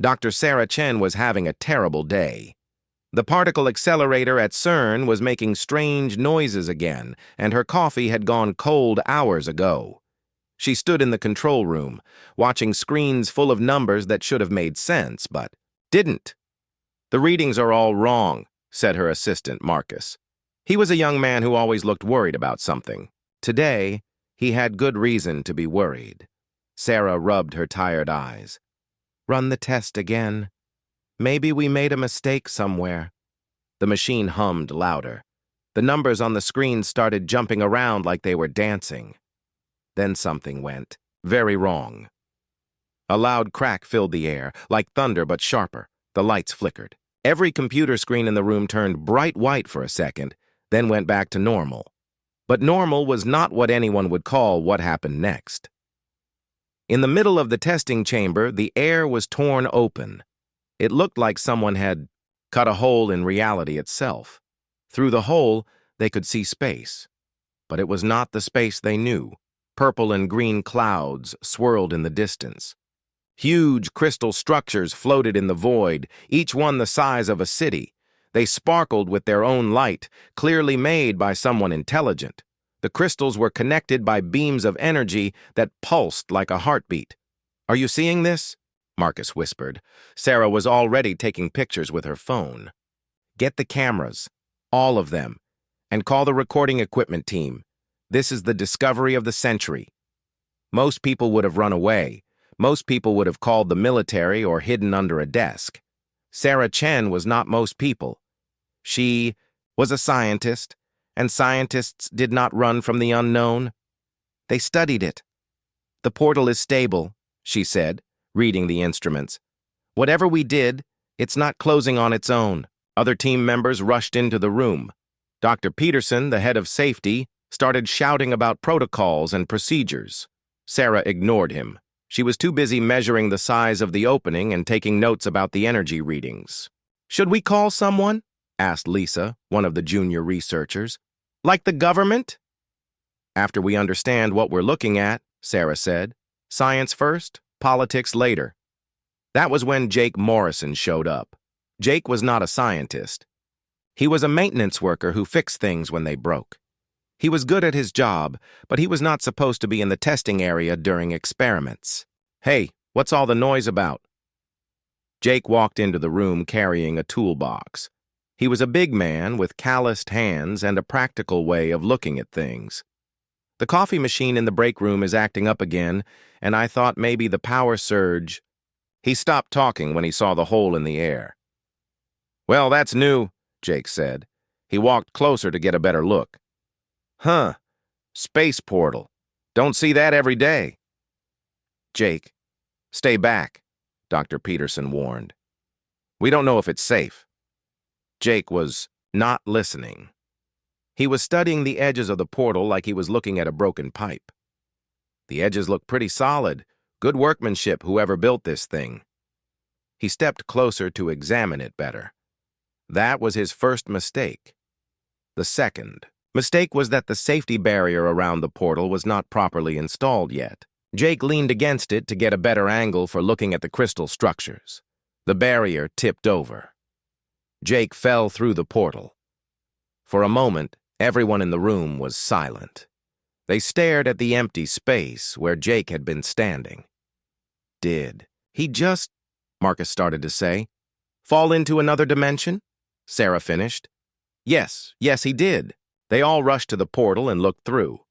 Dr. Sarah Chen was having a terrible day. The particle accelerator at CERN was making strange noises again, and her coffee had gone cold hours ago. She stood in the control room, watching screens full of numbers that should have made sense, but didn't. "The readings are all wrong," said her assistant, Marcus. He was a young man who always looked worried about something. Today, he had good reason to be worried. Sarah rubbed her tired eyes. "Run the test again. Maybe we made a mistake somewhere." The machine hummed louder. The numbers on the screen started jumping around like they were dancing. Then something went very wrong. A loud crack filled the air, like thunder but sharper. The lights flickered. Every computer screen in the room turned bright white for a second, then went back to normal. But normal was not what anyone would call what happened next. In the middle of the testing chamber, the air was torn open. It looked like someone had cut a hole in reality itself. Through the hole, they could see space. But it was not the space they knew. Purple and green clouds swirled in the distance. Huge crystal structures floated in the void, each one the size of a city. They sparkled with their own light, clearly made by someone intelligent. The crystals were connected by beams of energy that pulsed like a heartbeat. "Are you seeing this?" Marcus whispered. Sarah was already taking pictures with her phone. "Get the cameras, all of them, and call the recording equipment team. This is the discovery of the century." Most people would have run away. Most people would have called the military or hidden under a desk. Sarah Chen was not most people. She was a scientist, and scientists did not run from the unknown. They studied it. "The portal is stable," she said, reading the instruments. "Whatever we did, it's not closing on its own." Other team members rushed into the room. Dr. Peterson, the head of safety, started shouting about protocols and procedures. Sarah ignored him. She was too busy measuring the size of the opening and taking notes about the energy readings. "Should we call someone?" asked Lisa, one of the junior researchers. "Like the government?" "After we understand what we're looking at," Sarah said. "Science first, politics later." That was when Jake Morrison showed up. Jake was not a scientist. He was a maintenance worker who fixed things when they broke. He was good at his job, but he was not supposed to be in the testing area during experiments. "Hey, what's all the noise about?" Jake walked into the room carrying a toolbox. He was a big man with calloused hands and a practical way of looking at things. "The coffee machine in the break room is acting up again, and I thought maybe the power surge—" He stopped talking when he saw the hole in the air. "Well, that's new," Jake said. He walked closer to get a better look. "Huh, space portal. Don't see that every day." "Jake, stay back," Dr. Peterson warned. "We don't know if it's safe." Jake was not listening. He was studying the edges of the portal like he was looking at a broken pipe. "The edges look pretty solid. Good workmanship, whoever built this thing." He stepped closer to examine it better. That was his first mistake. The second mistake was that the safety barrier around the portal was not properly installed yet. Jake leaned against it to get a better angle for looking at the crystal structures. The barrier tipped over. Jake fell through the portal. For a moment, everyone in the room was silent. They stared at the empty space where Jake had been standing. "Did he just," Marcus started to say, "fall into another dimension?" Sarah finished. Yes, he did." They all rushed to the portal and looked through.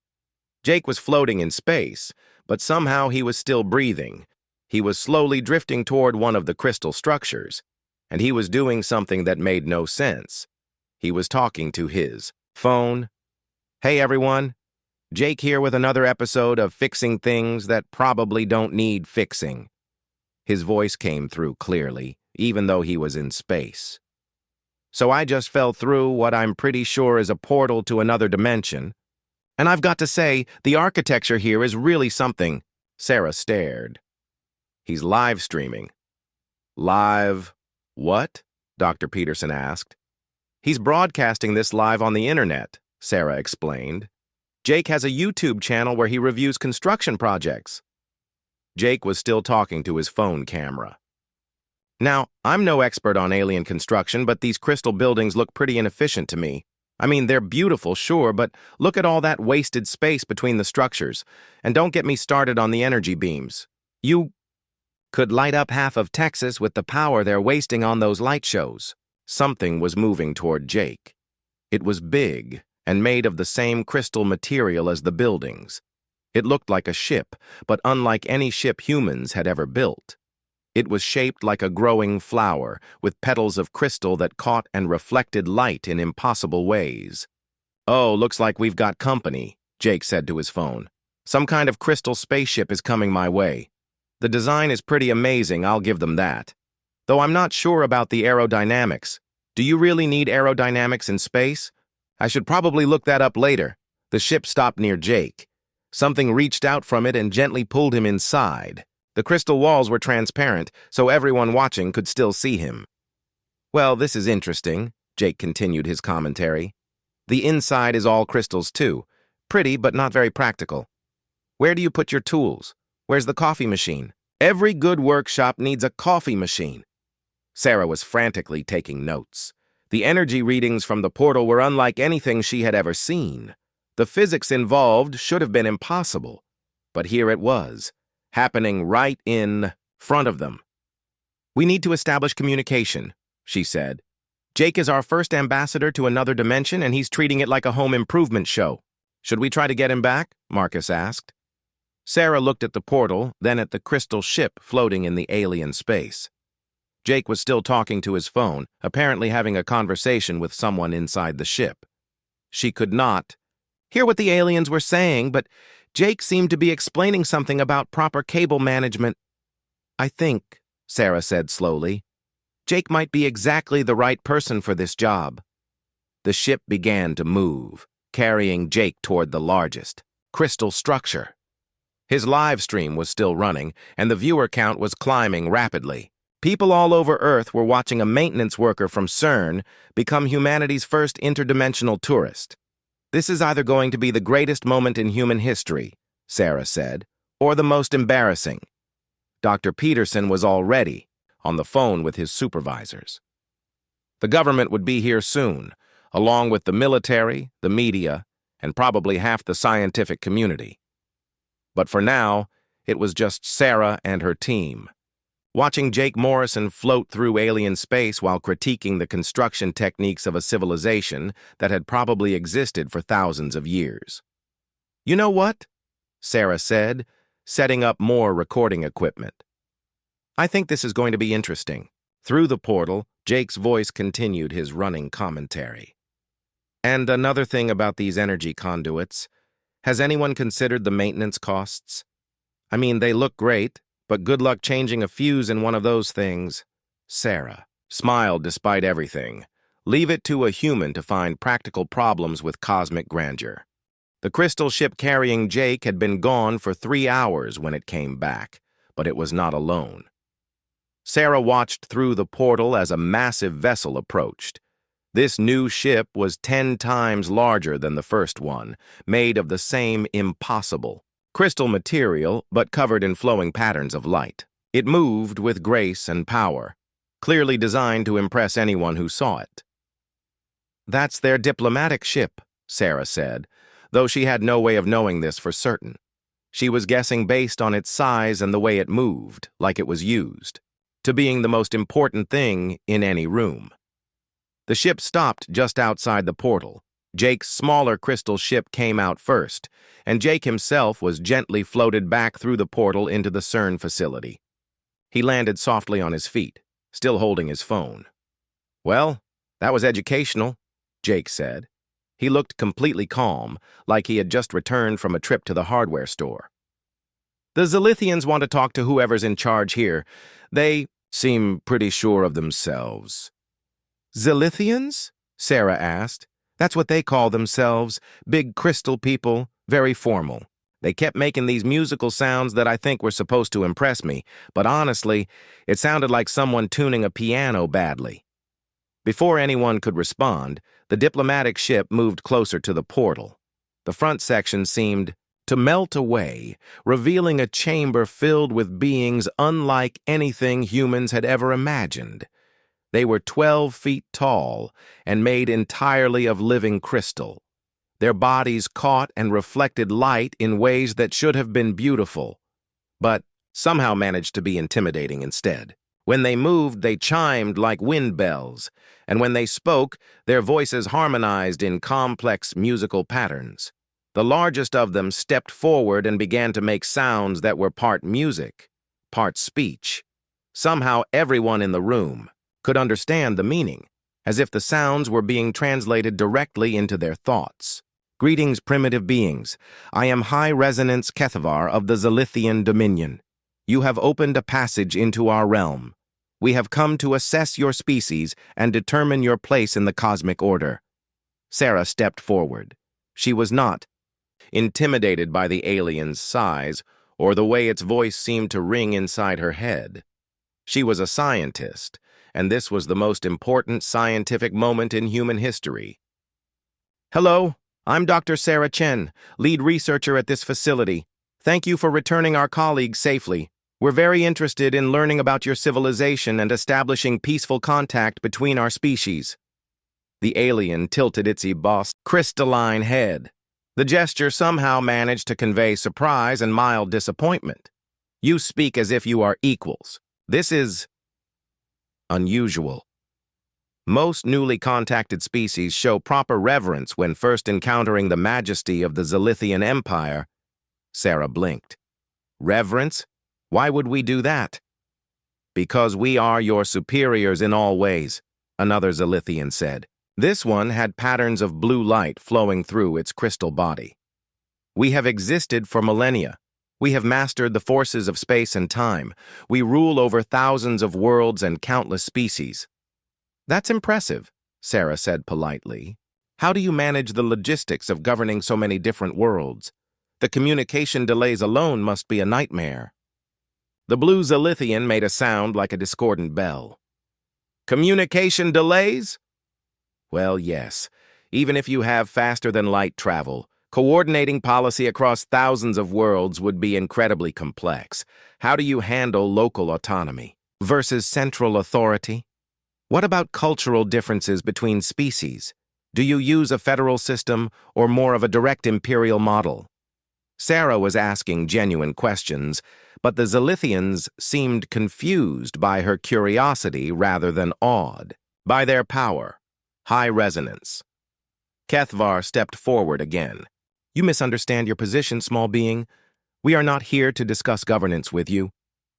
Jake was floating in space, but somehow he was still breathing. He was slowly drifting toward one of the crystal structures, and he was doing something that made no sense. He was talking to his phone. "Hey, everyone. Jake here with another episode of Fixing Things That Probably Don't Need Fixing." His voice came through clearly, even though he was in space. "So I just fell through what I'm pretty sure is a portal to another dimension. And I've got to say, the architecture here is really something." Sarah stared. "He's live streaming." "Live what?" Dr. Peterson asked. "He's broadcasting this live on the internet," Sarah explained. "Jake has a YouTube channel where he reviews construction projects." Jake was still talking to his phone camera. Now, I'm no expert on alien construction, but these crystal buildings look pretty inefficient to me. I mean, they're beautiful, sure, but look at all that wasted space between the structures. And don't get me started on the energy beams. You could light up half of Texas with the power they're wasting on those light shows. Something was moving toward Jake. It was big and made of the same crystal material as the buildings. It looked like a ship, but unlike any ship humans had ever built. It was shaped like a growing flower, with petals of crystal that caught and reflected light in impossible ways. "Oh, looks like we've got company," Jake said to his phone. "Some kind of crystal spaceship is coming my way. The design is pretty amazing, I'll give them that. Though I'm not sure about the aerodynamics. Do you really need aerodynamics in space? I should probably look that up later." The ship stopped near Jake. Something reached out from it and gently pulled him inside. The crystal walls were transparent, so everyone watching could still see him. "Well, this is interesting," Jake continued his commentary. "The inside is all crystals, too. Pretty, but not very practical. Where do you put your tools? Where's the coffee machine? Every good workshop needs a coffee machine." Sarah was frantically taking notes. The energy readings from the portal were unlike anything she had ever seen. The physics involved should have been impossible. But here it was, happening right in front of them. "We need to establish communication," she said. "Jake is our first ambassador to another dimension, and he's treating it like a home improvement show. Should we try to get him back?" Marcus asked. Sarah looked at the portal, then at the crystal ship floating in the alien space. Jake was still talking to his phone, apparently having a conversation with someone inside the ship. She could not hear what the aliens were saying, but Jake seemed to be explaining something about proper cable management. "I think," Sarah said slowly, "Jake might be exactly the right person for this job." The ship began to move, carrying Jake toward the largest crystal structure. His live stream was still running, and the viewer count was climbing rapidly. People all over Earth were watching a maintenance worker from CERN become humanity's first interdimensional tourist. "This is either going to be the greatest moment in human history," Sarah said, "or the most embarrassing." Dr. Peterson was already on the phone with his supervisors. The government would be here soon, along with the military, the media, and probably half the scientific community. But for now, it was just Sarah and her team. Watching Jake Morrison float through alien space while critiquing the construction techniques of a civilization that had probably existed for thousands of years. "You know what?" Sarah said, setting up more recording equipment. "I think this is going to be interesting." Through the portal, Jake's voice continued his running commentary. "And another thing about these energy conduits, has anyone considered the maintenance costs? I mean, they look great, but good luck changing a fuse in one of those things." Sarah smiled despite everything. Leave it to a human to find practical problems with cosmic grandeur. The crystal ship carrying Jake had been gone for 3 hours when it came back, but it was not alone. Sarah watched through the portal as a massive vessel approached. This new ship was 10 times larger than the first one, made of the same impossible crystal material, but covered in flowing patterns of light. It moved with grace and power, clearly designed to impress anyone who saw it. "That's their diplomatic ship," Sarah said, though she had no way of knowing this for certain. She was guessing based on its size and the way it moved, like it was used, to being the most important thing in any room. The ship stopped just outside the portal. Jake's smaller crystal ship came out first, and Jake himself was gently floated back through the portal into the CERN facility. He landed softly on his feet, still holding his phone. "Well, that was educational," Jake said. He looked completely calm, like he had just returned from a trip to the hardware store. "The Zilithians want to talk to whoever's in charge here. They seem pretty sure of themselves." "Zilithians?" Sarah asked. "That's what they call themselves, big crystal people, very formal. They kept making these musical sounds that I think were supposed to impress me, but honestly, it sounded like someone tuning a piano badly." Before anyone could respond, the diplomatic ship moved closer to the portal. The front section seemed to melt away, revealing a chamber filled with beings unlike anything humans had ever imagined. They were 12 feet tall and made entirely of living crystal. Their bodies caught and reflected light in ways that should have been beautiful, but somehow managed to be intimidating instead. When they moved, they chimed like wind bells, and when they spoke, their voices harmonized in complex musical patterns. The largest of them stepped forward and began to make sounds that were part music, part speech. Somehow everyone in the room could understand the meaning, as if the sounds were being translated directly into their thoughts. Greetings, primitive beings. I am High Resonance Kethavar of the Zilithian Dominion. You have opened a passage into our realm. We have come to assess your species and determine your place in the cosmic order. Sarah stepped forward. She was not intimidated by the alien's size or the way its voice seemed to ring inside her head. She was a scientist, and this was the most important scientific moment in human history. Hello, I'm Dr. Sarah Chen, lead researcher at this facility. Thank you for returning our colleagues safely. We're very interested in learning about your civilization and establishing peaceful contact between our species. The alien tilted its embossed, crystalline head. The gesture somehow managed to convey surprise and mild disappointment. You speak as if you are equals. This is unusual. Most newly contacted species show proper reverence when first encountering the majesty of the Zilithian Empire. Sarah blinked. Reverence? Why would we do that? Because we are your superiors in all ways, another Zilithian said. This one had patterns of blue light flowing through its crystal body. We have existed for millennia. We have mastered the forces of space and time. We rule over thousands of worlds and countless species. That's impressive, Sarah said politely. How do you manage the logistics of governing so many different worlds? The communication delays alone must be a nightmare. The blue Zilithian made a sound like a discordant bell. Communication delays? Well, yes. Even if you have faster-than-light travel, coordinating policy across thousands of worlds would be incredibly complex. How do you handle local autonomy versus central authority? What about cultural differences between species? Do you use a federal system or more of a direct imperial model? Sarah was asking genuine questions, but the Zilithians seemed confused by her curiosity rather than awed by their power. High resonance. Kethavar stepped forward again. You misunderstand your position, small being. We are not here to discuss governance with you.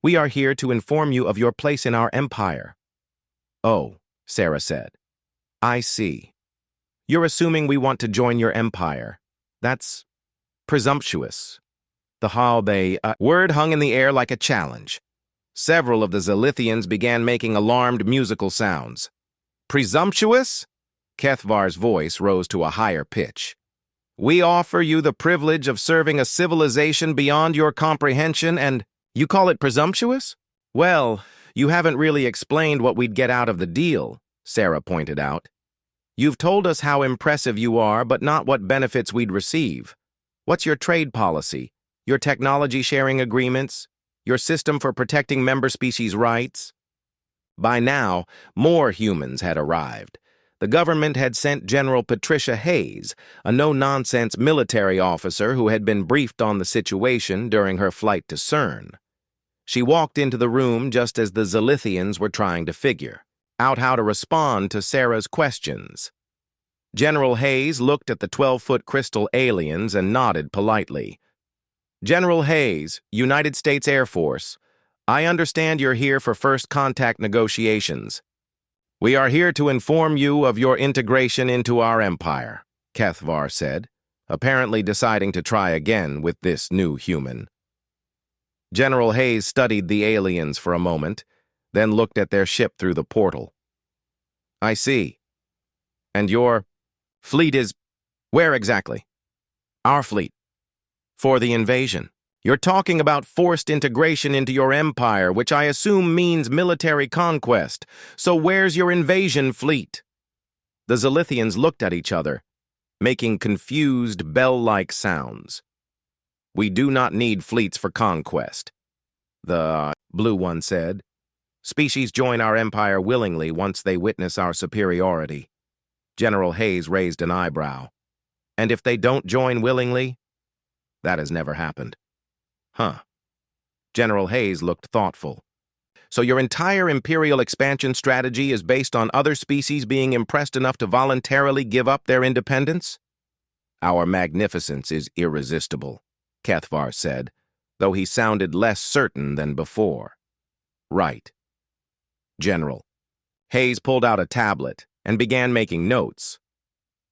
We are here to inform you of your place in our empire. Oh, Sarah said. I see. You're assuming we want to join your empire. That's presumptuous. The Halbe word hung in the air like a challenge. Several of the Zilithians began making alarmed musical sounds. Presumptuous? Kethavar's voice rose to a higher pitch. We offer you the privilege of serving a civilization beyond your comprehension, and you call it presumptuous? Well, you haven't really explained what we'd get out of the deal, Sarah pointed out. You've told us how impressive you are, but not what benefits we'd receive. What's your trade policy? Your technology sharing agreements? Your system for protecting member species rights? By now, more humans had arrived. The government had sent General Patricia Hayes, a no-nonsense military officer who had been briefed on the situation during her flight to CERN. She walked into the room just as the Zilithians were trying to figure out how to respond to Sarah's questions. General Hayes looked at the 12-foot crystal aliens and nodded politely. General Hayes, United States Air Force, I understand you're here for first contact negotiations. We are here to inform you of your integration into our empire, Kethavar said, apparently deciding to try again with this new human. General Hayes studied the aliens for a moment, then looked at their ship through the portal. I see. And your fleet is where exactly? Our fleet. For the invasion. You're talking about forced integration into your empire, which I assume means military conquest. So where's your invasion fleet? The Zilithians looked at each other, making confused bell-like sounds. We do not need fleets for conquest. The blue one said. Species join our empire willingly once they witness our superiority. General Hayes raised an eyebrow. And if they don't join willingly? That has never happened. Huh. General Hayes looked thoughtful. So your entire imperial expansion strategy is based on other species being impressed enough to voluntarily give up their independence? Our magnificence is irresistible, Kethvar said, though he sounded less certain than before. Right. General. Hayes pulled out a tablet and began making notes.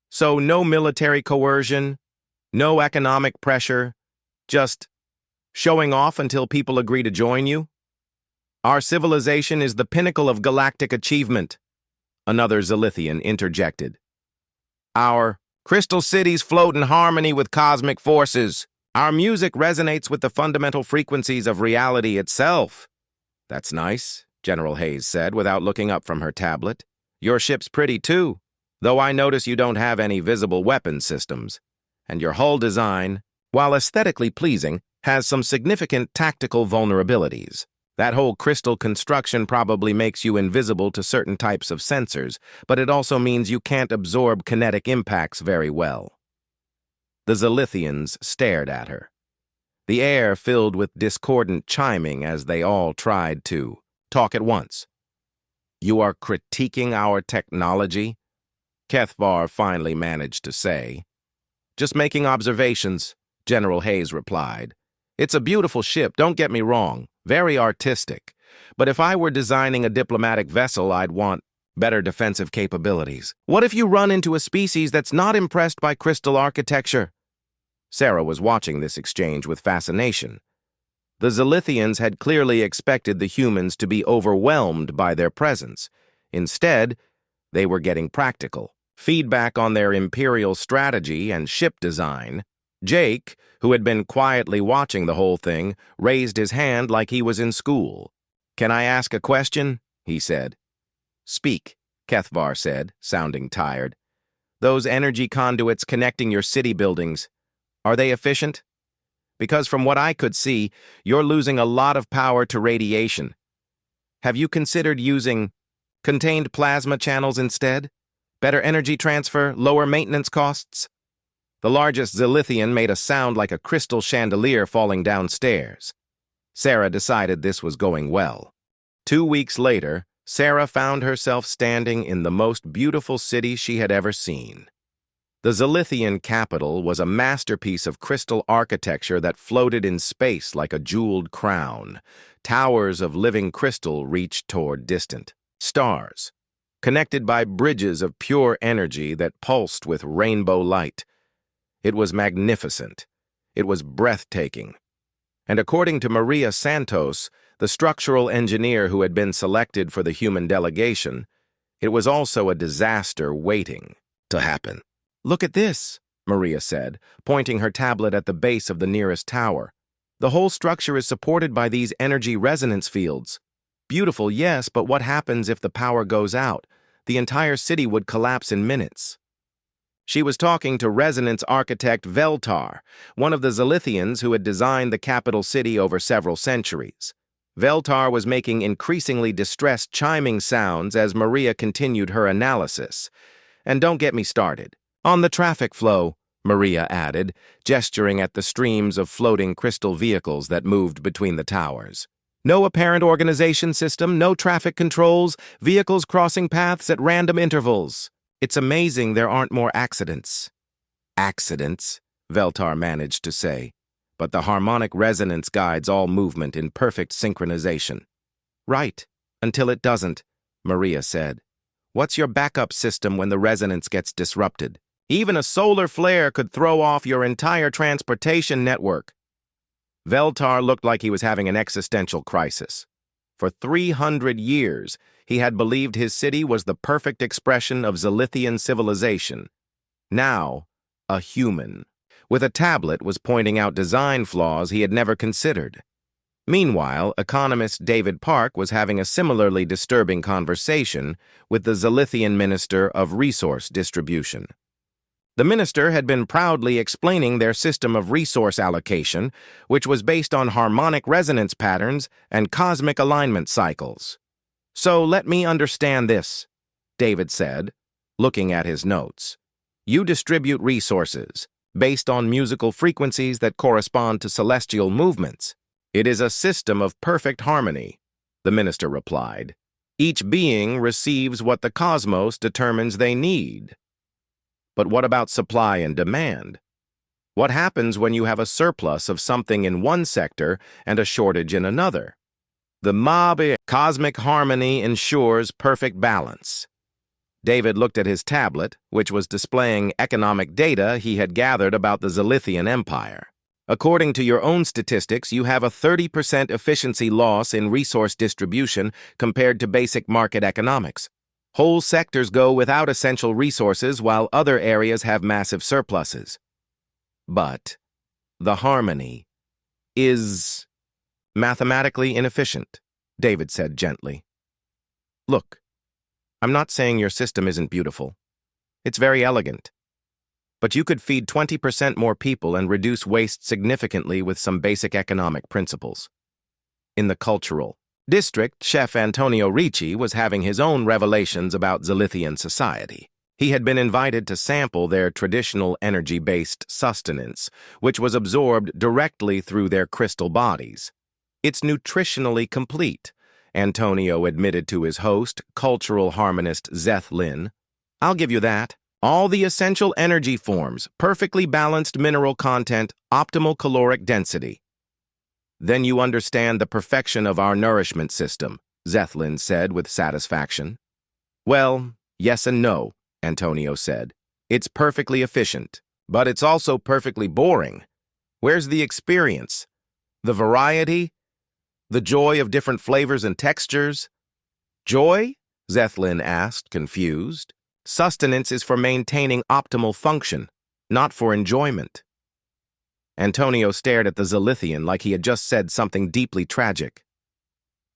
So no military coercion, no economic pressure, just showing off until people agree to join you? Our civilization is the pinnacle of galactic achievement, another Zilithian interjected. Our crystal cities float in harmony with cosmic forces. Our music resonates with the fundamental frequencies of reality itself. That's nice, General Hayes said without looking up from her tablet. Your ship's pretty too, though I notice you don't have any visible weapon systems. And your hull design, while aesthetically pleasing, has some significant tactical vulnerabilities. That whole crystal construction probably makes you invisible to certain types of sensors, but it also means you can't absorb kinetic impacts very well. The Zilithians stared at her. The air filled with discordant chiming as they all tried to talk at once. You are critiquing our technology? Kethvar finally managed to say. Just making observations, General Hayes replied. It's a beautiful ship, don't get me wrong, very artistic. But if I were designing a diplomatic vessel, I'd want better defensive capabilities. What if you run into a species that's not impressed by crystal architecture? Sarah was watching this exchange with fascination. The Zilithians had clearly expected the humans to be overwhelmed by their presence. Instead, they were getting practical. Feedback on their imperial strategy and ship design. Jake, who had been quietly watching the whole thing, raised his hand like he was in school. Can I ask a question? He said. Speak, Kethvar said, sounding tired. Those energy conduits connecting your city buildings, are they efficient? Because from what I could see, you're losing a lot of power to radiation. Have you considered using contained plasma channels instead? Better energy transfer, lower maintenance costs? The largest Zilithian made a sound like a crystal chandelier falling downstairs. Sarah decided this was going well. 2 weeks later, Sarah found herself standing in the most beautiful city she had ever seen. The Zilithian capital was a masterpiece of crystal architecture that floated in space like a jeweled crown. Towers of living crystal reached toward distant stars, connected by bridges of pure energy that pulsed with rainbow light. It was magnificent. It was breathtaking. And according to Maria Santos, the structural engineer who had been selected for the human delegation, it was also a disaster waiting to happen. Look at this, Maria said, pointing her tablet at the base of the nearest tower. The whole structure is supported by these energy resonance fields. Beautiful, yes, but what happens if the power goes out? The entire city would collapse in minutes. She was talking to resonance architect Veltar, one of the Zilithians who had designed the capital city over several centuries. Veltar was making increasingly distressed chiming sounds as Maria continued her analysis. And don't get me started. On the traffic flow, Maria added, gesturing at the streams of floating crystal vehicles that moved between the towers. No apparent organization system, no traffic controls, vehicles crossing paths at random intervals. It's amazing there aren't more accidents. Accidents, Veltar managed to say, but the harmonic resonance guides all movement in perfect synchronization. Right, until it doesn't, Maria said. What's your backup system when the resonance gets disrupted? Even a solar flare could throw off your entire transportation network. Veltar looked like he was having an existential crisis. For 300 years, he had believed his city was the perfect expression of Zilithian civilization. Now, a human, with a tablet, was pointing out design flaws he had never considered. Meanwhile, economist David Park was having a similarly disturbing conversation with the Zilithian Minister of Resource Distribution. The minister had been proudly explaining their system of resource allocation, which was based on harmonic resonance patterns and cosmic alignment cycles. "So let me understand this," David said, looking at his notes. "You distribute resources based on musical frequencies that correspond to celestial movements. It is a system of perfect harmony," the minister replied. "Each being receives what the cosmos determines they need." But what about supply and demand? What happens when you have a surplus of something in one sector and a shortage in another? The Mabe cosmic harmony ensures perfect balance. David looked at his tablet, which was displaying economic data he had gathered about the Zilithian Empire. "According to your own statistics, you have a 30% efficiency loss in resource distribution compared to basic market economics. Whole sectors go without essential resources while other areas have massive surpluses. But the harmony is mathematically inefficient," David said gently. "Look, I'm not saying your system isn't beautiful. It's very elegant. But you could feed 20% more people and reduce waste significantly with some basic economic principles." In the cultural district, Chef Antonio Ricci was having his own revelations about Zilithian society. He had been invited to sample their traditional energy-based sustenance, which was absorbed directly through their crystal bodies. "It's nutritionally complete," Antonio admitted to his host, cultural harmonist Zeth Lin. "I'll give you that. All the essential energy forms, perfectly balanced mineral content, optimal caloric density." "Then you understand the perfection of our nourishment system," Zethlin said with satisfaction. "Well, yes and no," Antonio said. "It's perfectly efficient, but it's also perfectly boring. Where's the experience? The variety? The joy of different flavors and textures?" "Joy?" Zethlin asked, confused. "Sustenance is for maintaining optimal function, not for enjoyment." Antonio stared at the Zilithian like he had just said something deeply tragic.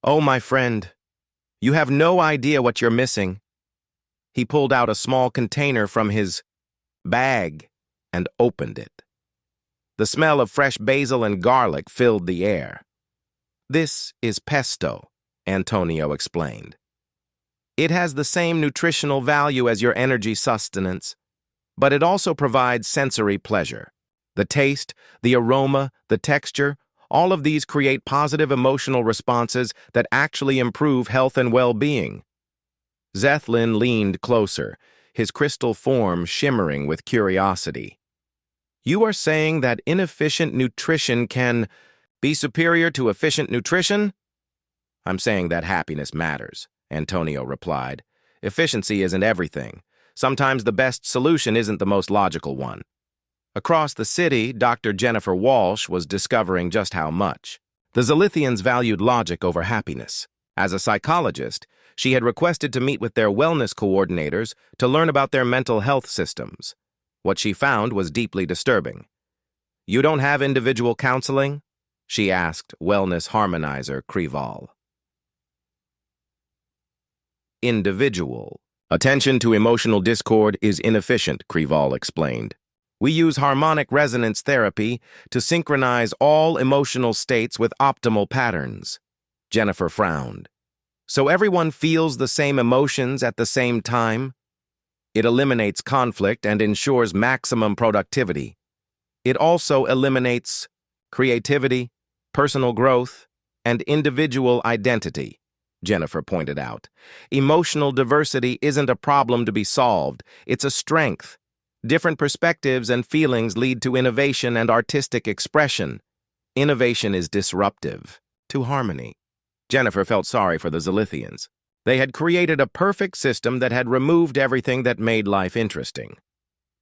"Oh, my friend, you have no idea what you're missing." He pulled out a small container from his bag and opened it. The smell of fresh basil and garlic filled the air. "This is pesto," Antonio explained. "It has the same nutritional value as your energy sustenance, but it also provides sensory pleasure. The taste, the aroma, the texture, all of these create positive emotional responses that actually improve health and well-being." Zethlin leaned closer, his crystal form shimmering with curiosity. "You are saying that inefficient nutrition can be superior to efficient nutrition?" "I'm saying that happiness matters," Antonio replied. "Efficiency isn't everything. Sometimes the best solution isn't the most logical one." Across the city, Dr. Jennifer Walsh was discovering just how much. The Zilithians valued logic over happiness. As a psychologist, she had requested to meet with their wellness coordinators to learn about their mental health systems. What she found was deeply disturbing. "You don't have individual counseling?" she asked wellness harmonizer Krival. Individual. "Attention to emotional discord is inefficient," Krival explained. "We use harmonic resonance therapy to synchronize all emotional states with optimal patterns." Jennifer frowned. "So everyone feels the same emotions at the same time?" "It eliminates conflict and ensures maximum productivity. It also eliminates creativity, personal growth, and individual identity," Jennifer pointed out. "Emotional diversity isn't a problem to be solved, it's a strength. Different perspectives and feelings lead to innovation and artistic expression. Innovation is disruptive to harmony." Jennifer felt sorry for the Zilithians. They had created a perfect system that had removed everything that made life interesting.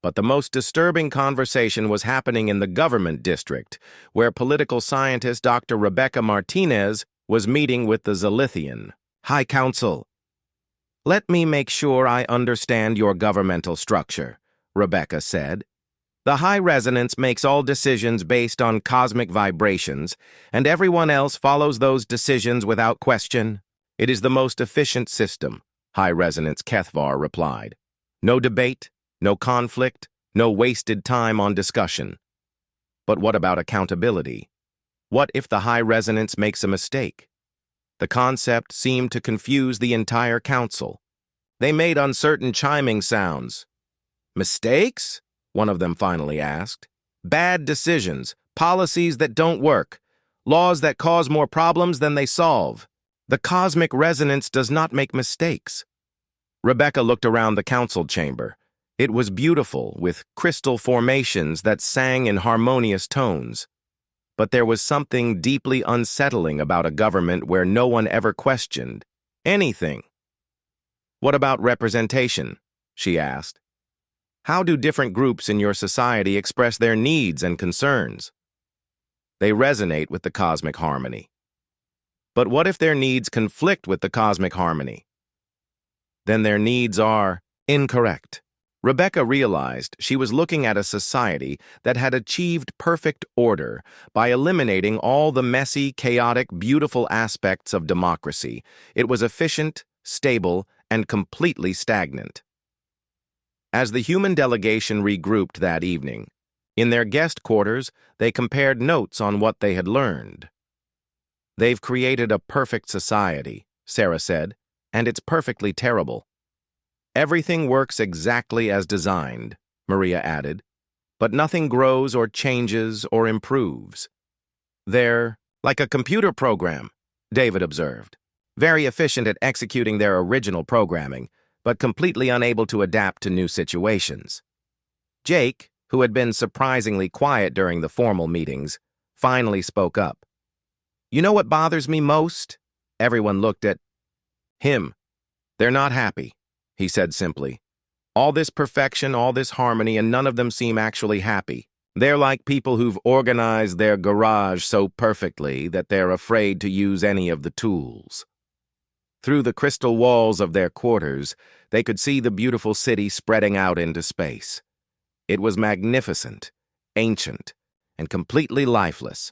But the most disturbing conversation was happening in the government district, where political scientist Dr. Rebecca Martinez was meeting with the Zilithian High Council. "Let me make sure I understand your governmental structure," Rebecca said. "The high resonance makes all decisions based on cosmic vibrations, and everyone else follows those decisions without question. It is the most efficient system," High Resonance Kethvar replied. "No debate, no conflict, No wasted time on discussion. But what about accountability? What if the high resonance makes a mistake? The concept seemed to confuse the entire council. They made uncertain chiming sounds. Mistakes? One of them finally asked. Bad decisions, policies that don't work, laws that cause more problems than they solve. The cosmic resonance does not make mistakes. Rebecca looked around the council chamber. It was beautiful, with crystal formations that sang in harmonious tones. But there was something deeply unsettling about a government where no one ever questioned anything. What about representation? She asked. How do different groups in your society express their needs and concerns? They resonate with the cosmic harmony. But what if their needs conflict with the cosmic harmony? Then their needs are incorrect. Rebecca realized she was looking at a society that had achieved perfect order by eliminating all the messy, chaotic, beautiful aspects of democracy. It was efficient, stable, and completely stagnant. As the human delegation regrouped that evening, in their guest quarters, they compared notes on what they had learned. They've created a perfect society, Sarah said, and it's perfectly terrible. Everything works exactly as designed, Maria added, but nothing grows or changes or improves. They're like a computer program, David observed, very efficient at executing their original programming, but completely unable to adapt to new situations. Jake, who had been surprisingly quiet during the formal meetings, finally spoke up. You know what bothers me most? Everyone looked at him. They're not happy, he said simply. All this perfection, all this harmony, and none of them seem actually happy. They're like people who've organized their garage so perfectly that they're afraid to use any of the tools. Through the crystal walls of their quarters, they could see the beautiful city spreading out into space. It was magnificent, ancient, and completely lifeless.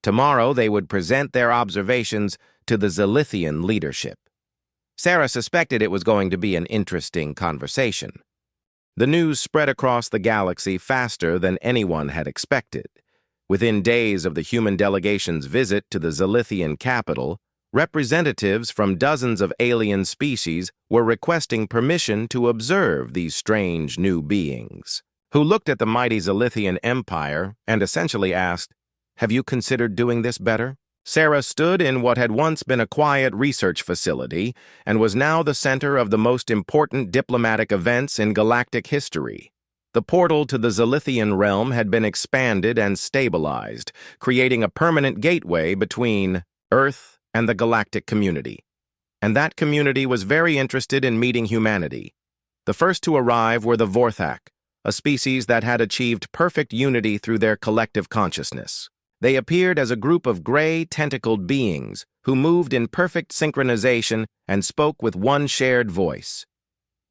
Tomorrow they would present their observations to the Zilithian leadership. Sarah suspected it was going to be an interesting conversation. The news spread across the galaxy faster than anyone had expected. Within days of the human delegation's visit to the Zilithian capital, representatives from dozens of alien species were requesting permission to observe these strange new beings, who looked at the mighty Zilithian Empire and essentially asked, "Have you considered doing this better?" Sarah stood in what had once been a quiet research facility and was now the center of the most important diplomatic events in galactic history. The portal to the Zilithian realm had been expanded and stabilized, creating a permanent gateway between Earth and the galactic community. And that community was very interested in meeting humanity. The first to arrive were the Vorthak, a species that had achieved perfect unity through their collective consciousness. They appeared as a group of gray, tentacled beings who moved in perfect synchronization and spoke with one shared voice.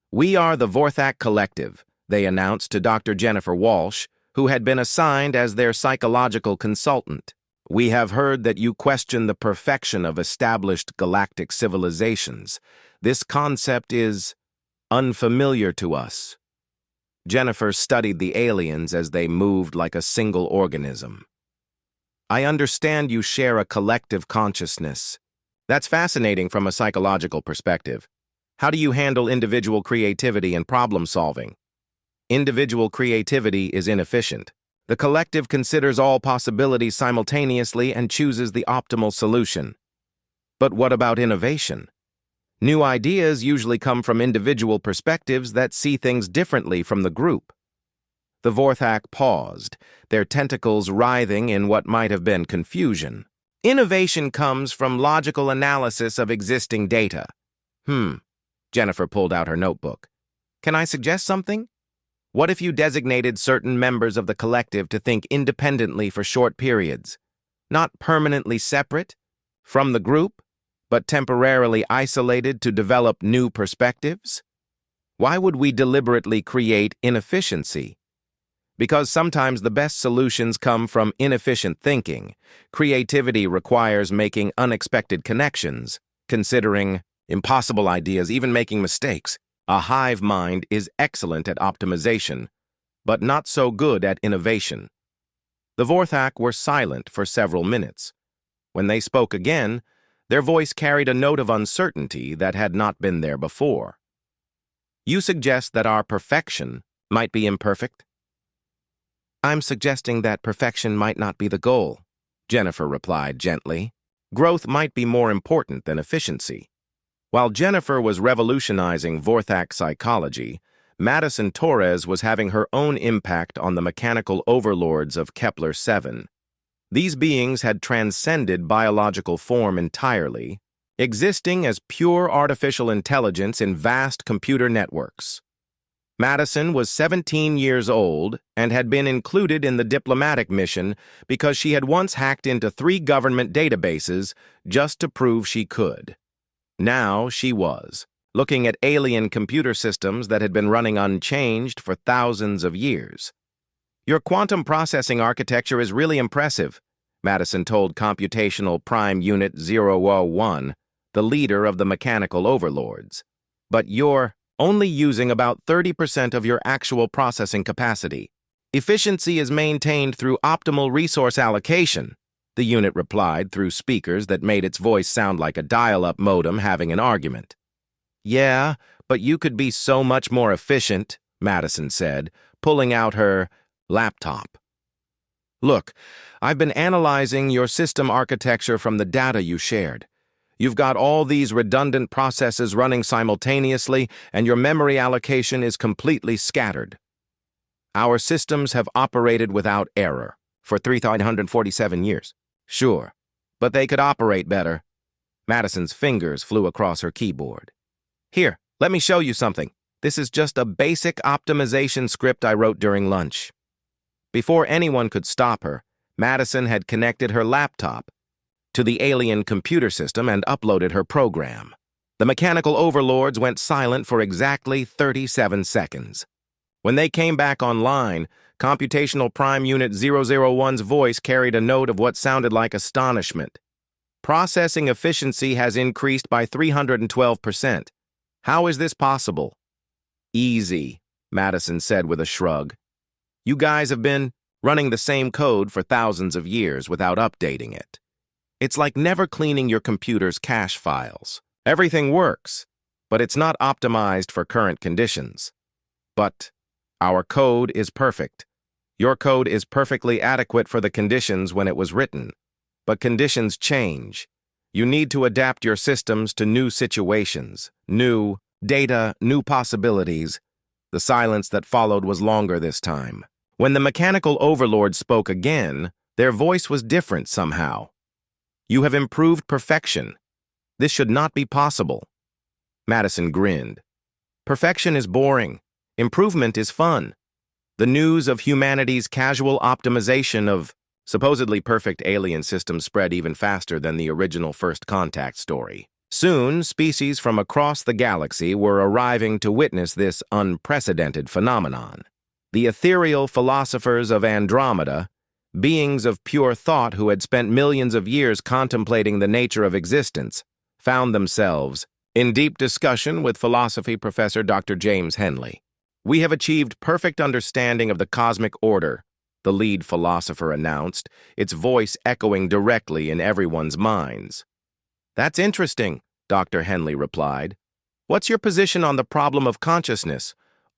"We are the Vorthak Collective," they announced to Dr. Jennifer Walsh, who had been assigned as their psychological consultant. "We have heard that you question the perfection of established galactic civilizations. This concept is unfamiliar to us." Jennifer studied the aliens as they moved like a single organism. "I understand you share a collective consciousness. That's fascinating from a psychological perspective. How do you handle individual creativity and problem solving?" Individual creativity is inefficient. The collective considers all possibilities simultaneously and chooses the optimal solution. But what about innovation? New ideas usually come from individual perspectives that see things differently from the group. The Vorthak paused, their tentacles writhing in what might have been confusion. "Innovation comes from logical analysis of existing data." Jennifer pulled out her notebook. "Can I suggest something? What if you designated certain members of the collective to think independently for short periods, not permanently separate from the group, but temporarily isolated to develop new perspectives? Why would we deliberately create inefficiency? Because sometimes the best solutions come from inefficient thinking. Creativity requires making unexpected connections, considering impossible ideas, even making mistakes. A hive mind is excellent at optimization, but not so good at innovation. The Vorthak were silent for several minutes. When they spoke again, their voice carried a note of uncertainty that had not been there before. You suggest that our perfection might be imperfect? I'm suggesting that perfection might not be the goal, Jennifer replied gently. Growth might be more important than efficiency. While Jennifer was revolutionizing Vorthak psychology, Madison Torres was having her own impact on the mechanical overlords of Kepler-7. These beings had transcended biological form entirely, existing as pure artificial intelligence in vast computer networks. Madison was 17 years old and had been included in the diplomatic mission because she had once hacked into 3 government databases just to prove she could. Now she was, looking at alien computer systems that had been running unchanged for thousands of years. Your quantum processing architecture is really impressive, Madison told Computational Prime Unit 001, the leader of the mechanical overlords. But you're only using about 30% of your actual processing capacity. Efficiency is maintained through optimal resource allocation, the unit replied through speakers that made its voice sound like a dial-up modem having an argument. Yeah, but you could be so much more efficient, Madison said, pulling out her laptop. Look, I've been analyzing your system architecture from the data you shared. You've got all these redundant processes running simultaneously, and your memory allocation is completely scattered. Our systems have operated without error for 347 years. Sure, but they could operate better. Madison's fingers flew across her keyboard. Here, let me show you something. This is just a basic optimization script I wrote during lunch. Before anyone could stop her, Madison had connected her laptop to the alien computer system and uploaded her program. The mechanical overlords went silent for exactly 37 seconds. When they came back online, Computational Prime Unit 001's voice carried a note of what sounded like astonishment. Processing efficiency has increased by 312%. How is this possible? Easy, Madison said with a shrug. You guys have been running the same code for thousands of years without updating it. It's like never cleaning your computer's cache files. Everything works, but it's not optimized for current conditions. But our code is perfect. Your code is perfectly adequate for the conditions when it was written. But conditions change. You need to adapt your systems to new situations, new data, new possibilities. The silence that followed was longer this time. When the mechanical overlord spoke again, their voice was different somehow. You have improved perfection. This should not be possible. Madison grinned. Perfection is boring. Improvement is fun. The news of humanity's casual optimization of supposedly perfect alien systems spread even faster than the original First Contact story. Soon, species from across the galaxy were arriving to witness this unprecedented phenomenon. The ethereal philosophers of Andromeda, beings of pure thought who had spent millions of years contemplating the nature of existence, found themselves in deep discussion with philosophy professor Dr. James Henley. We have achieved perfect understanding of the cosmic order, the lead philosopher announced, its voice echoing directly in everyone's minds. That's interesting, Dr. Henley replied. What's your position on the problem of consciousness?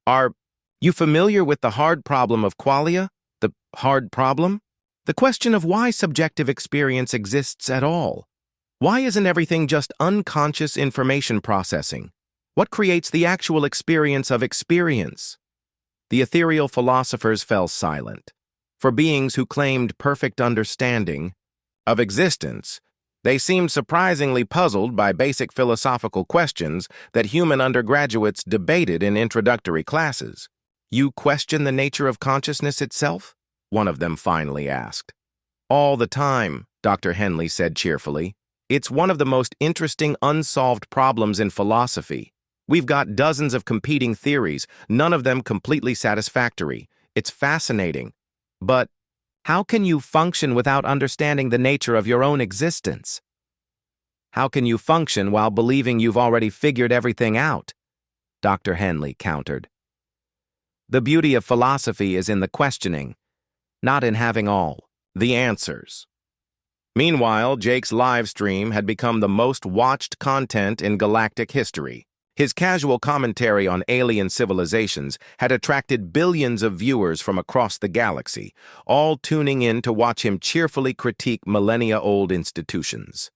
Are you familiar with the hard problem of qualia? The hard problem? The question of why subjective experience exists at all. Why isn't everything just unconscious information processing? What creates the actual experience of experience? The ethereal philosophers fell silent. For beings who claimed perfect understanding of existence, they seemed surprisingly puzzled by basic philosophical questions that human undergraduates debated in introductory classes. You question the nature of consciousness itself? One of them finally asked. All the time, Dr. Henley said cheerfully. It's one of the most interesting unsolved problems in philosophy. We've got dozens of competing theories, none of them completely satisfactory. It's fascinating. But how can you function without understanding the nature of your own existence? How can you function while believing you've already figured everything out? Dr. Henley countered. The beauty of philosophy is in the questioning, not in having all the answers. Meanwhile, Jake's live stream had become the most watched content in galactic history. His casual commentary on alien civilizations had attracted billions of viewers from across the galaxy, all tuning in to watch him cheerfully critique millennia-old institutions.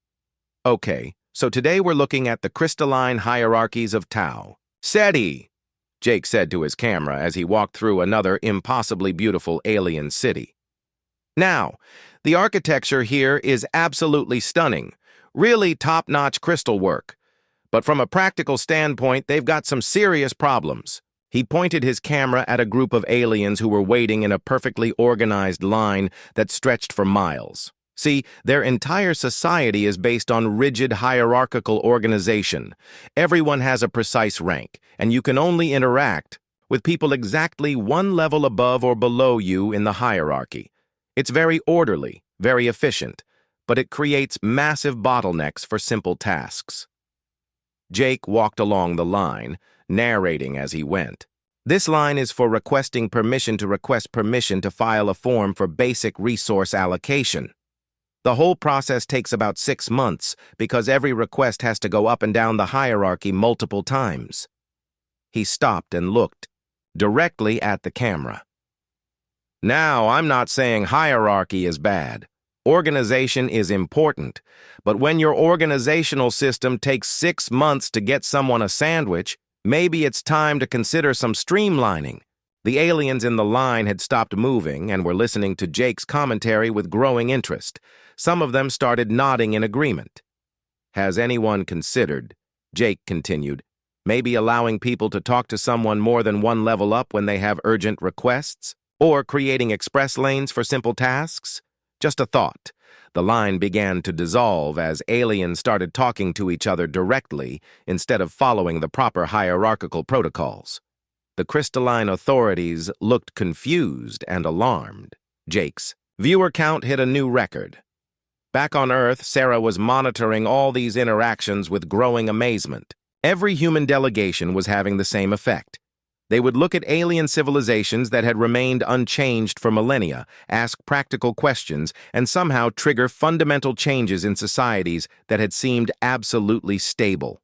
Okay, so today we're looking at the crystalline hierarchies of Tau. SETI, Jake said to his camera as he walked through another impossibly beautiful alien city. Now, the architecture here is absolutely stunning, really top-notch crystal work. But from a practical standpoint, they've got some serious problems. He pointed his camera at a group of aliens who were waiting in a perfectly organized line that stretched for miles. See, their entire society is based on rigid hierarchical organization. Everyone has a precise rank, and you can only interact with people exactly one level above or below you in the hierarchy. It's very orderly, very efficient, but it creates massive bottlenecks for simple tasks. Jake walked along the line, narrating as he went. This line is for requesting permission to request permission to file a form for basic resource allocation. The whole process takes about 6 months because every request has to go up and down the hierarchy multiple times. He stopped and looked directly at the camera. Now, I'm not saying hierarchy is bad. Organization is important, but when your organizational system takes 6 months to get someone a sandwich, maybe it's time to consider some streamlining. The aliens in the line had stopped moving and were listening to Jake's commentary with growing interest. Some of them started nodding in agreement. Has anyone considered, Jake continued, maybe allowing people to talk to someone more than one level up when they have urgent requests? Or creating express lanes for simple tasks? Just a thought. The line began to dissolve as aliens started talking to each other directly instead of following the proper hierarchical protocols. The crystalline authorities looked confused and alarmed. Jake's viewer count hit a new record. Back on Earth, Sarah was monitoring all these interactions with growing amazement. Every human delegation was having the same effect. They would look at alien civilizations that had remained unchanged for millennia, ask practical questions, and somehow trigger fundamental changes in societies that had seemed absolutely stable.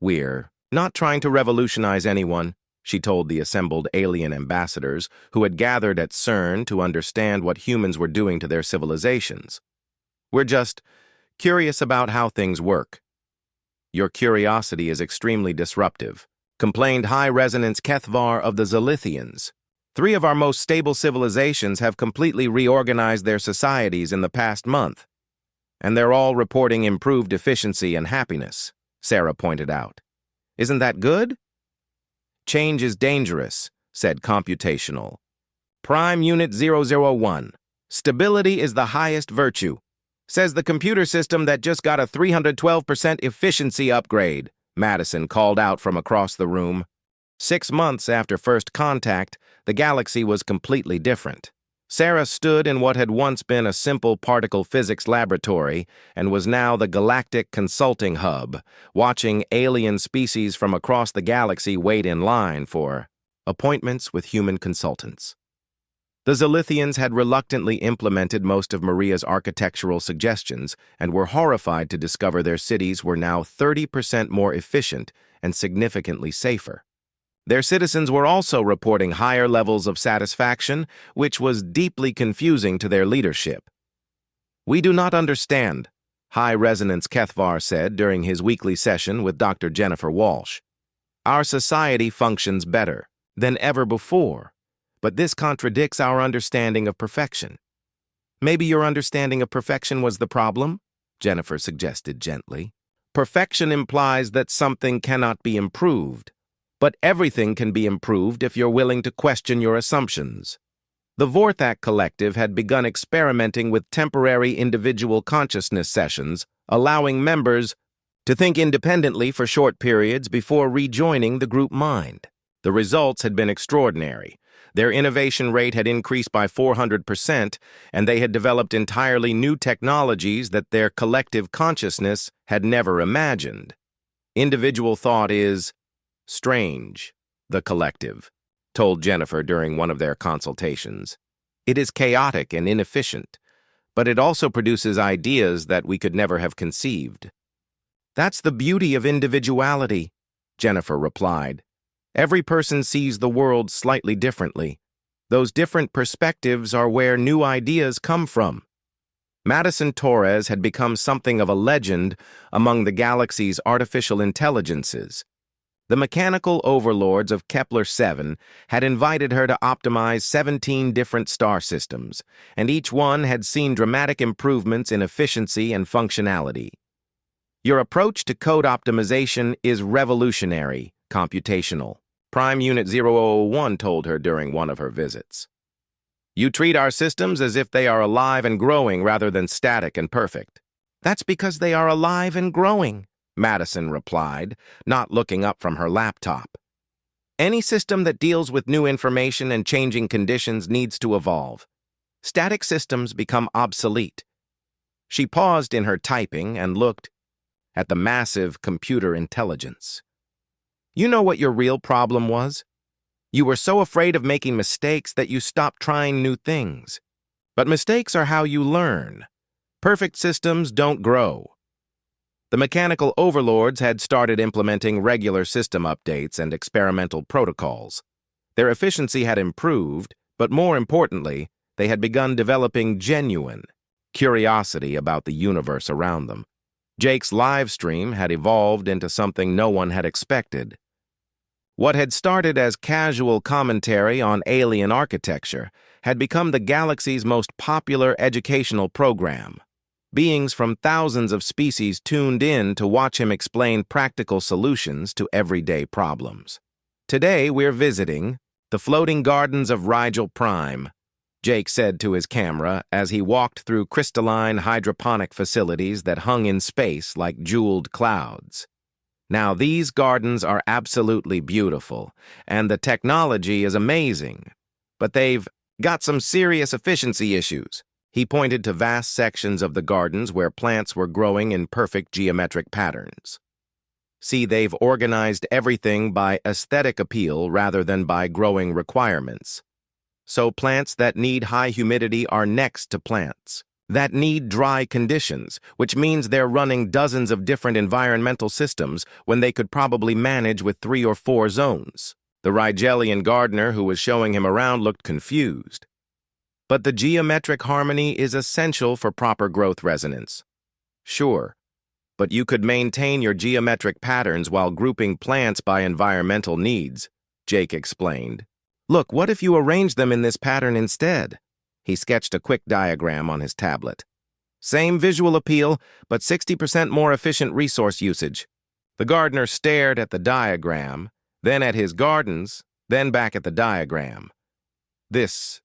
"We're not trying to revolutionize anyone," she told the assembled alien ambassadors who had gathered at CERN to understand what humans were doing to their civilizations. "We're just curious about how things work." "Your curiosity is extremely disruptive," complained high-resonance Kethvar of the Zilithians. "3 of our most stable civilizations have completely reorganized their societies in the past month, and they're all reporting improved efficiency and happiness," Sarah pointed out. "Isn't that good?" "Change is dangerous," said Computational. "Prime Unit 001. Stability is the highest virtue," says the computer system that just got a 312% efficiency upgrade, Madison called out from across the room. 6 months after first contact, the galaxy was completely different. Sarah stood in what had once been a simple particle physics laboratory and was now the Galactic Consulting Hub, watching alien species from across the galaxy wait in line for appointments with human consultants. The Zilithians had reluctantly implemented most of Maria's architectural suggestions and were horrified to discover their cities were now 30% more efficient and significantly safer. Their citizens were also reporting higher levels of satisfaction, which was deeply confusing to their leadership. "We do not understand," High-Resonance Kethvar said during his weekly session with Dr. Jennifer Walsh. "Our society functions better than ever before, but this contradicts our understanding of perfection." "Maybe your understanding of perfection was the problem?" Jennifer suggested gently. "Perfection implies that something cannot be improved, but everything can be improved if you're willing to question your assumptions." The Vorthak Collective had begun experimenting with temporary individual consciousness sessions, allowing members to think independently for short periods before rejoining the group mind. The results had been extraordinary. Their innovation rate had increased by 400%, and they had developed entirely new technologies that their collective consciousness had never imagined. Individual thought is strange, the collective told Jennifer during one of their consultations. It is chaotic and inefficient, but it also produces ideas that we could never have conceived. That's the beauty of individuality, Jennifer replied. Every person sees the world slightly differently. Those different perspectives are where new ideas come from. Madison Torres had become something of a legend among the galaxy's artificial intelligences. The mechanical overlords of Kepler-7 had invited her to optimize 17 different star systems, and each one had seen dramatic improvements in efficiency and functionality. Your approach to code optimization is revolutionary, computational, Prime Unit 0001 told her during one of her visits. You treat our systems as if they are alive and growing rather than static and perfect. That's because they are alive and growing, Madison replied, not looking up from her laptop. Any system that deals with new information and changing conditions needs to evolve. Static systems become obsolete. She paused in her typing and looked at the massive computer intelligence. You know what your real problem was? You were so afraid of making mistakes that you stopped trying new things. But mistakes are how you learn. Perfect systems don't grow. The mechanical overlords had started implementing regular system updates and experimental protocols. Their efficiency had improved, but more importantly, they had begun developing genuine curiosity about the universe around them. Jake's live stream had evolved into something no one had expected. What had started as casual commentary on alien architecture had become the galaxy's most popular educational program. Beings from thousands of species tuned in to watch him explain practical solutions to everyday problems. Today, we're visiting the floating gardens of Rigel Prime, Jake said to his camera as he walked through crystalline hydroponic facilities that hung in space like jeweled clouds. Now, these gardens are absolutely beautiful, and the technology is amazing, but they've got some serious efficiency issues. He pointed to vast sections of the gardens where plants were growing in perfect geometric patterns. See, they've organized everything by aesthetic appeal rather than by growing requirements. So plants that need high humidity are next to plants that need dry conditions, which means they're running dozens of different environmental systems when they could probably manage with 3 or 4 zones. The Rigelian gardener who was showing him around looked confused. But the geometric harmony is essential for proper growth resonance. Sure, but you could maintain your geometric patterns while grouping plants by environmental needs, Jake explained. Look, what if you arrange them in this pattern instead? He sketched a quick diagram on his tablet. Same visual appeal, but 60% more efficient resource usage. The gardener stared at the diagram, then at his gardens, then back at the diagram. This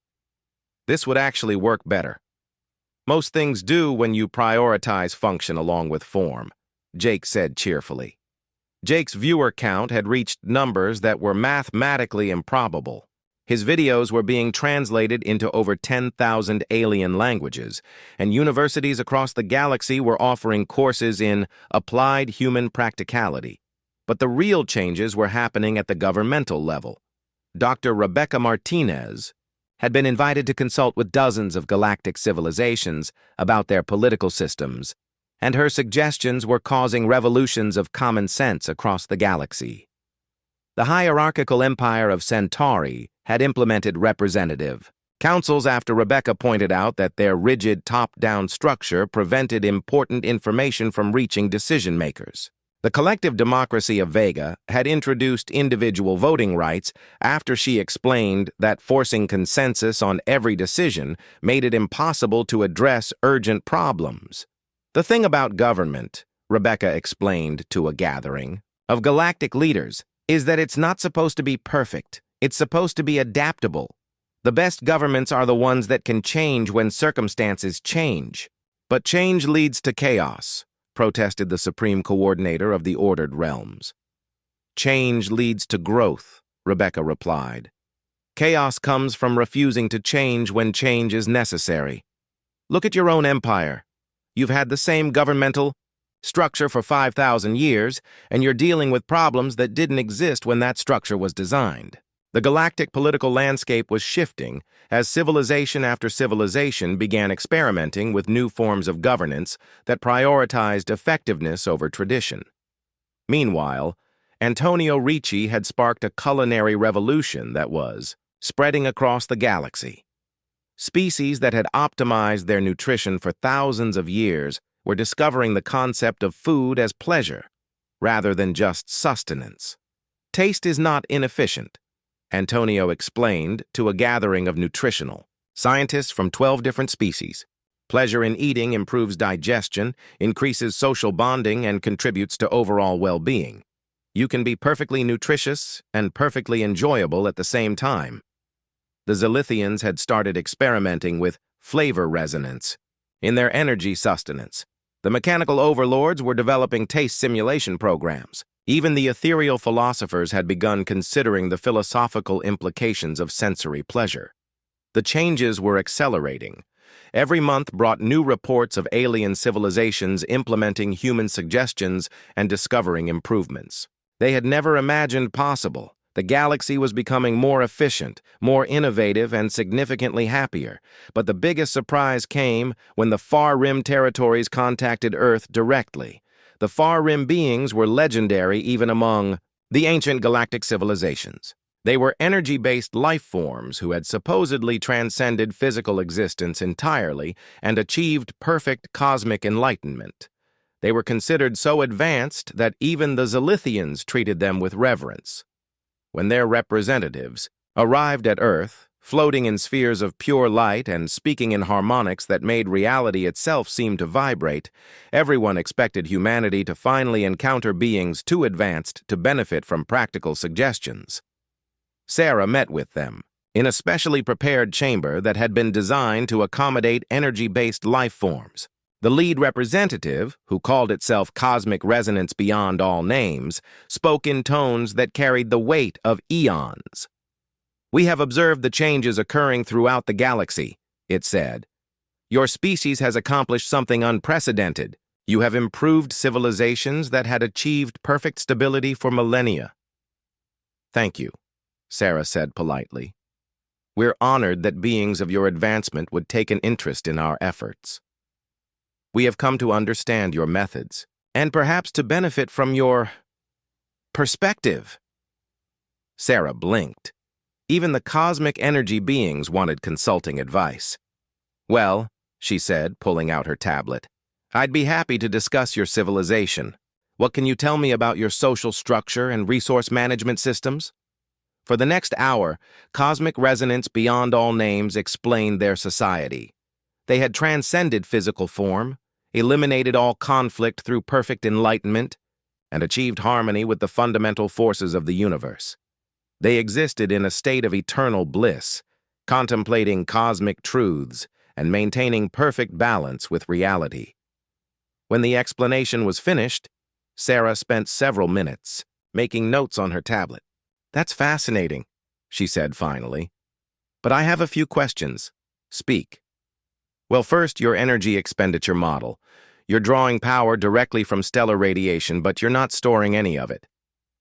would actually work better. Most things do when you prioritize function along with form, Jake said cheerfully. Jake's viewer count had reached numbers that were mathematically improbable. His videos were being translated into over 10,000 alien languages, and universities across the galaxy were offering courses in applied human practicality. But the real changes were happening at the governmental level. Dr. Rebecca Martinez had been invited to consult with dozens of galactic civilizations about their political systems, and her suggestions were causing revolutions of common sense across the galaxy. The hierarchical empire of Centauri had implemented representative councils after Rebecca pointed out that their rigid top-down structure prevented important information from reaching decision-makers. The collective democracy of Vega had introduced individual voting rights after she explained that forcing consensus on every decision made it impossible to address urgent problems. The thing about government, Rebecca explained to a gathering of galactic leaders, is that it's not supposed to be perfect. It's supposed to be adaptable. The best governments are the ones that can change when circumstances change. But change leads to chaos, protested the Supreme Coordinator of the Ordered Realms. Change leads to growth, Rebecca replied. Chaos comes from refusing to change when change is necessary. Look at your own empire. You've had the same governmental structure for 5,000 years, and you're dealing with problems that didn't exist when that structure was designed. The galactic political landscape was shifting as civilization after civilization began experimenting with new forms of governance that prioritized effectiveness over tradition. Meanwhile, Antonio Ricci had sparked a culinary revolution that was spreading across the galaxy. Species that had optimized their nutrition for thousands of years were discovering the concept of food as pleasure, rather than just sustenance. Taste is not inefficient, Antonio explained to a gathering of nutritional scientists from 12 different species. Pleasure in eating improves digestion, increases social bonding, and contributes to overall well-being. You can be perfectly nutritious and perfectly enjoyable at the same time. The Zilithians had started experimenting with flavor resonance in their energy sustenance. The mechanical overlords were developing taste simulation programs. Even the ethereal philosophers had begun considering the philosophical implications of sensory pleasure. The changes were accelerating. Every month brought new reports of alien civilizations implementing human suggestions and discovering improvements they had never imagined possible. The galaxy was becoming more efficient, more innovative, and significantly happier. But the biggest surprise came when the Far Rim territories contacted Earth directly. The Far Rim beings were legendary even among the ancient galactic civilizations. They were energy-based life forms who had supposedly transcended physical existence entirely and achieved perfect cosmic enlightenment. They were considered so advanced that even the Zilithians treated them with reverence. When their representatives arrived at Earth, floating in spheres of pure light and speaking in harmonics that made reality itself seem to vibrate, everyone expected humanity to finally encounter beings too advanced to benefit from practical suggestions. Sarah met with them in a specially prepared chamber that had been designed to accommodate energy-based life forms. The lead representative, who called itself Cosmic Resonance Beyond All Names, spoke in tones that carried the weight of eons. "We have observed the changes occurring throughout the galaxy," it said. "Your species has accomplished something unprecedented. You have improved civilizations that had achieved perfect stability for millennia." "Thank you," Sarah said politely. "We're honored that beings of your advancement would take an interest in our efforts. We have come to understand your methods, and perhaps to benefit from your perspective." Sarah blinked. Even the cosmic energy beings wanted consulting advice. "Well," she said, pulling out her tablet, "I'd be happy to discuss your civilization. What can you tell me about your social structure and resource management systems?" For the next hour, Cosmic Resonance Beyond All Names explained their society. They had transcended physical form, eliminated all conflict through perfect enlightenment, and achieved harmony with the fundamental forces of the universe. They existed in a state of eternal bliss, contemplating cosmic truths and maintaining perfect balance with reality. When the explanation was finished, Sarah spent several minutes making notes on her tablet. "That's fascinating," she said finally. "But I have a few questions. Speak." "Well, first, your energy expenditure model. You're drawing power directly from stellar radiation, but you're not storing any of it.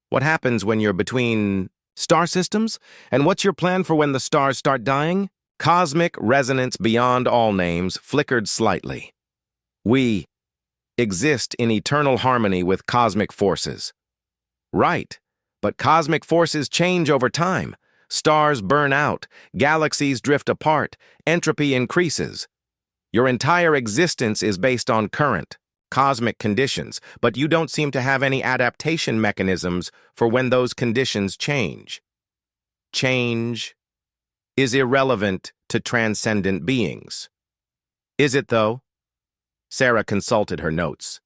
What happens when you're between star systems? And what's your plan for when the stars start dying?" Cosmic Resonance Beyond All Names flickered slightly. "We exist in eternal harmony with cosmic forces." "Right, but cosmic forces change over time. Stars burn out, galaxies drift apart, entropy increases. Your entire existence is based on current, cosmic conditions, but you don't seem to have any adaptation mechanisms for when those conditions change. Change is irrelevant to transcendent beings. Is it, though?" Sarah consulted her notes.